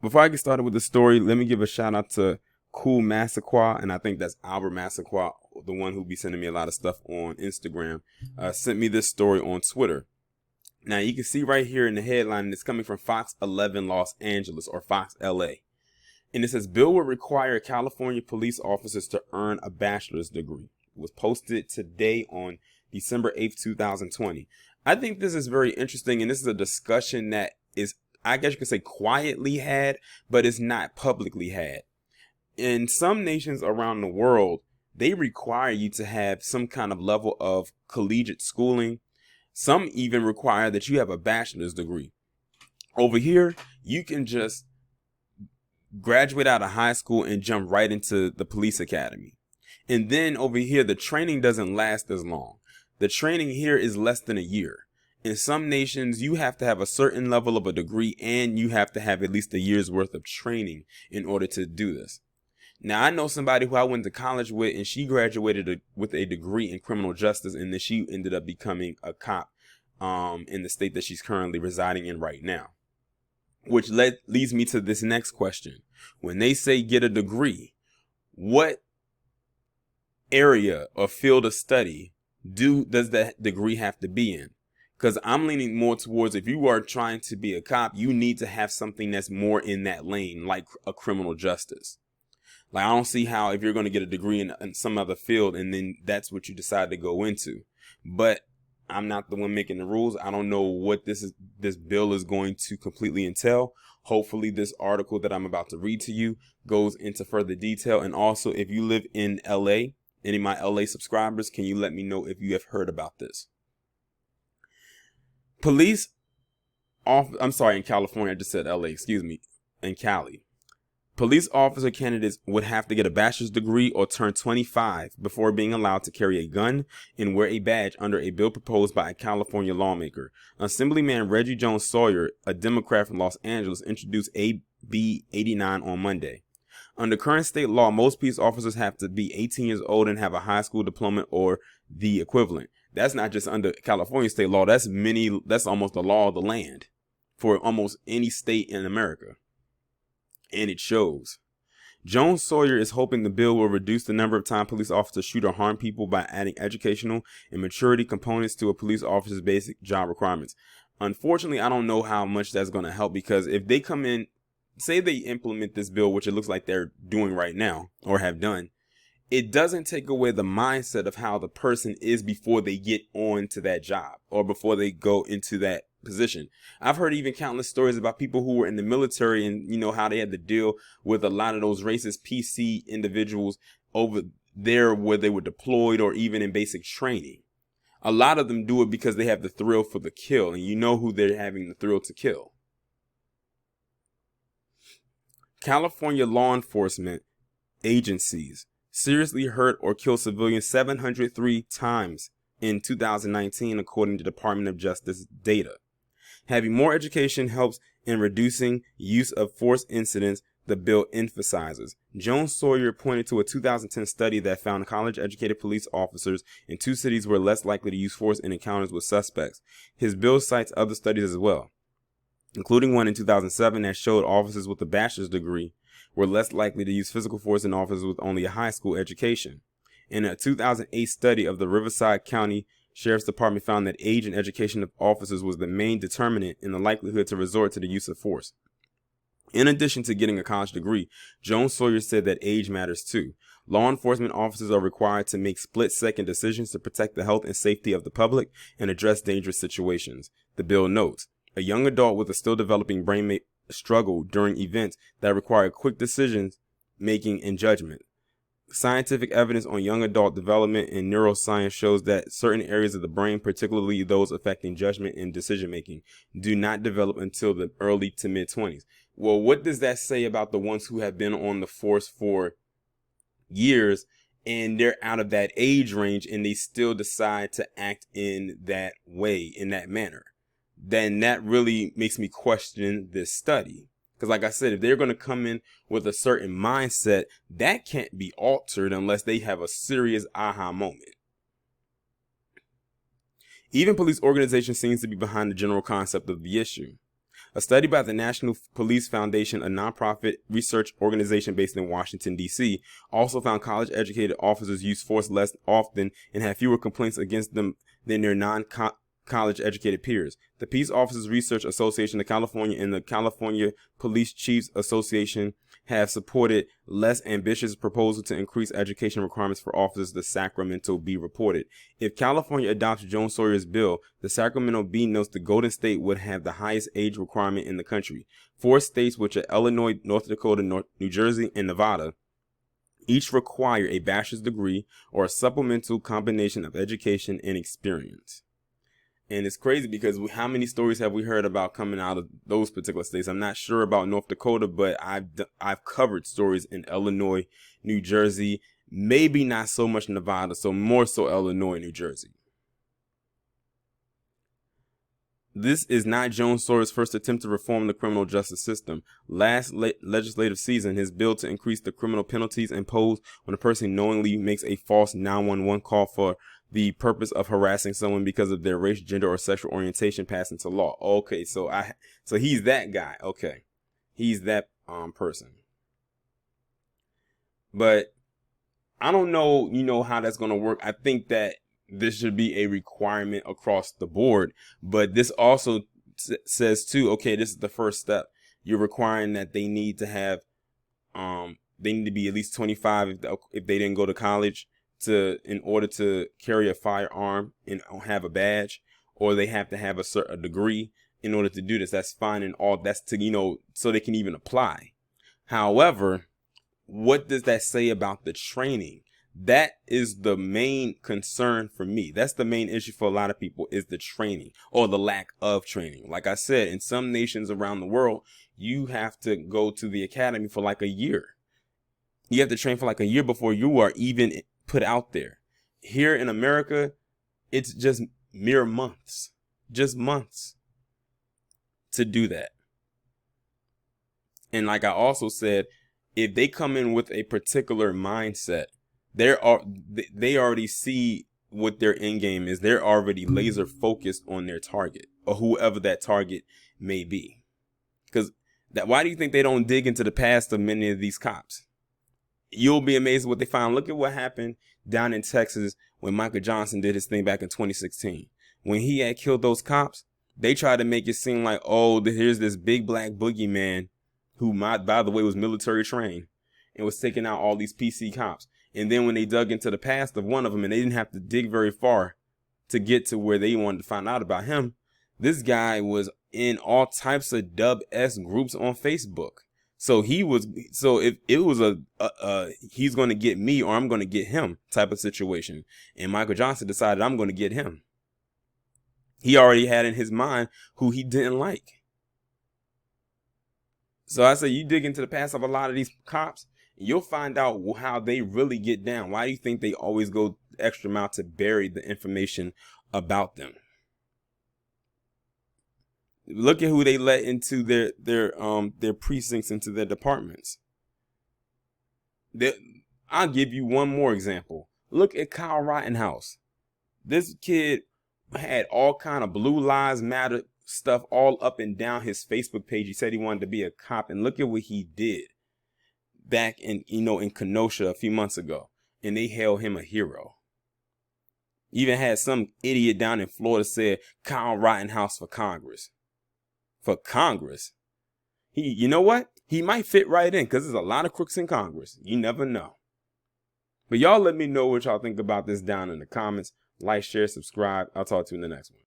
Before I get started with the story, let me give a shout out to Cool Massaqua, and I think that's Albert Massaqua, the one who be sending me a lot of stuff on Instagram, sent me this story on Twitter. Now you can see right here in the headline, it's coming from Fox 11 Los Angeles or Fox LA. And it says, bill would require California police officers to earn a bachelor's degree. It was posted today on December 8th, 2020. I think this is very interesting, and this is a discussion that is, I guess you could say, quietly had, but it's not publicly had. In some nations around the world, they require you to have some kind of level of collegiate schooling. Some even require that you have a bachelor's degree. Over here, you can just graduate out of high school and jump right into the police academy. And then over here, the training doesn't last as long. The training here is less than a year. In some nations, you have to have a certain level of a degree and you have to have at least a year's worth of training in order to do this. Now, I know somebody who I went to college with, and she graduated with a degree in criminal justice, and then she ended up becoming a cop in the state that she's currently residing in right now. Which leads me to this next question. When they say get a degree, what area or field of study does that degree have to be in? Because I'm leaning more towards, if you are trying to be a cop, you need to have something that's more in that lane, like a criminal justice. Like, I don't see how if you're going to get a degree in some other field and then that's what you decide to go into. But I'm not the one making the rules. I don't know what this bill is going to completely entail. Hopefully this article that I'm about to read to you goes into further detail. And also, if you live in LA, any of my LA subscribers, can you let me know if you have heard about this? In California, I just said LA, excuse me, in Cali. Police officer candidates would have to get a bachelor's degree or turn 25 before being allowed to carry a gun and wear a badge under a bill proposed by a California lawmaker. Assemblyman Reggie Jones Sawyer, a Democrat from Los Angeles, introduced AB 89 on Monday. Under current state law, most police officers have to be 18 years old and have a high school diploma or the equivalent. That's not just under California state law. That's almost the law of the land for almost any state in America. And it shows. Jones Sawyer is hoping the bill will reduce the number of times police officers shoot or harm people by adding educational and maturity components to a police officer's basic job requirements. Unfortunately, I don't know how much that's going to help, because if they come in, say they implement this bill, which it looks like they're doing right now or have done, it doesn't take away the mindset of how the person is before they get on to that job or before they go into that position. I've heard even countless stories about people who were in the military and, how they had to deal with a lot of those racist PC individuals over there where they were deployed or even in basic training. A lot of them do it because they have the thrill for the kill, and you know who they're having the thrill to kill. California law enforcement agencies seriously hurt or killed civilians 703 times in 2019, according to Department of Justice data. Having more education helps in reducing use of force incidents, the bill emphasizes. Jones Sawyer pointed to a 2010 study that found college-educated police officers in two cities were less likely to use force in encounters with suspects. His bill cites other studies as well, including one in 2007 that showed officers with a bachelor's degree were less likely to use physical force than officers with only a high school education. In a 2008 study of the Riverside County Sheriff's Department found that age and education of officers was the main determinant in the likelihood to resort to the use of force. In addition to getting a college degree, Jones Sawyer said that age matters too. Law enforcement officers are required to make split-second decisions to protect the health and safety of the public and address dangerous situations. The bill notes, a young adult with a still developing brain may struggle during events that require quick decisions making and judgment. Scientific evidence on young adult development in neuroscience shows that certain areas of the brain, particularly those affecting judgment and decision making, do not develop until the early to mid-20s. Well, what does that say about the ones who have been on the force for years and they're out of that age range and they still decide to act in that way, in that manner? Then that really makes me question this study. Because like I said, if they're going to come in with a certain mindset, that can't be altered unless they have a serious aha moment. Even police organization seems to be behind the general concept of the issue. A study by the National Police Foundation, a nonprofit research organization based in Washington, D.C., also found college-educated officers use force less often and had fewer complaints against them than their non-college-educated peers. The Peace Officers Research Association of California and the California Police Chiefs Association have supported less ambitious proposal to increase education requirements for officers, the Sacramento Bee reported. If California adopts Joan Sawyer's bill, the Sacramento Bee notes the Golden State would have the highest age requirement in the country. 4 states, which are Illinois, North Dakota, New Jersey, and Nevada, each require a bachelor's degree or a supplemental combination of education and experience. And it's crazy because how many stories have we heard about coming out of those particular states? I'm not sure about North Dakota, but I've covered stories in Illinois, New Jersey, maybe not so much Nevada, so more so Illinois, New Jersey. This is not Joan Sawyer's first attempt to reform the criminal justice system. Last legislative season, his bill to increase the criminal penalties imposed when a person knowingly makes a false 911 call for the purpose of harassing someone because of their race, gender, or sexual orientation passed into law. Okay, so he's that guy. Okay, he's that person. But I don't know, how that's going to work. I think that this should be a requirement across the board. But this also says too, okay, this is the first step. You're requiring that they need to have, they need to be at least 25 if they didn't go to college in order to carry a firearm and have a badge, or they have to have a degree in order to do this. That's fine, and all that's to, so they can even apply. However, what does that say about the training? That is the main concern for me. That's the main issue for a lot of people, is the training or the lack of training. Like I said, in some nations around the world, you have to go to the academy for like a year. You have to train for like a year before you are even put out there. Here in America, it's just mere months, just months to do that. And like I also said, if they come in with a particular mindset, they already see what their end game is. They're already laser focused on their target, or whoever that target may be. Because why do you think they don't dig into the past of many of these cops? You'll be amazed at what they find. Look at what happened down in Texas when Michael Johnson did his thing back in 2016. When he had killed those cops, they tried to make it seem like, oh, here's this big black boogeyman who, by the way, was military trained and was taking out all these PC cops. And then when they dug into the past of one of them, and they didn't have to dig very far to get to where they wanted to find out about him, this guy was in all types of dub-S groups on Facebook. So if it was he's going to get me or I'm going to get him type of situation. And Michael Johnson decided, I'm going to get him. He already had in his mind who he didn't like. So I say, you dig into the past of a lot of these cops, you'll find out how they really get down. Why do you think they always go the extra mile to bury the information about them? Look at who they let into their precincts, into their departments. I'll give you one more example. Look at Kyle Rittenhouse. This kid had all kind of Blue Lives Matter stuff all up and down his Facebook page. He said he wanted to be a cop, and look at what he did back in Kenosha a few months ago, and they hailed him a hero. Even had some idiot down in Florida said Kyle Rittenhouse for Congress. For Congress, you know what? He might fit right in, because there's a lot of crooks in Congress. You never know. But y'all let me know what y'all think about this down in the comments. Like, share, subscribe. I'll talk to you in the next one.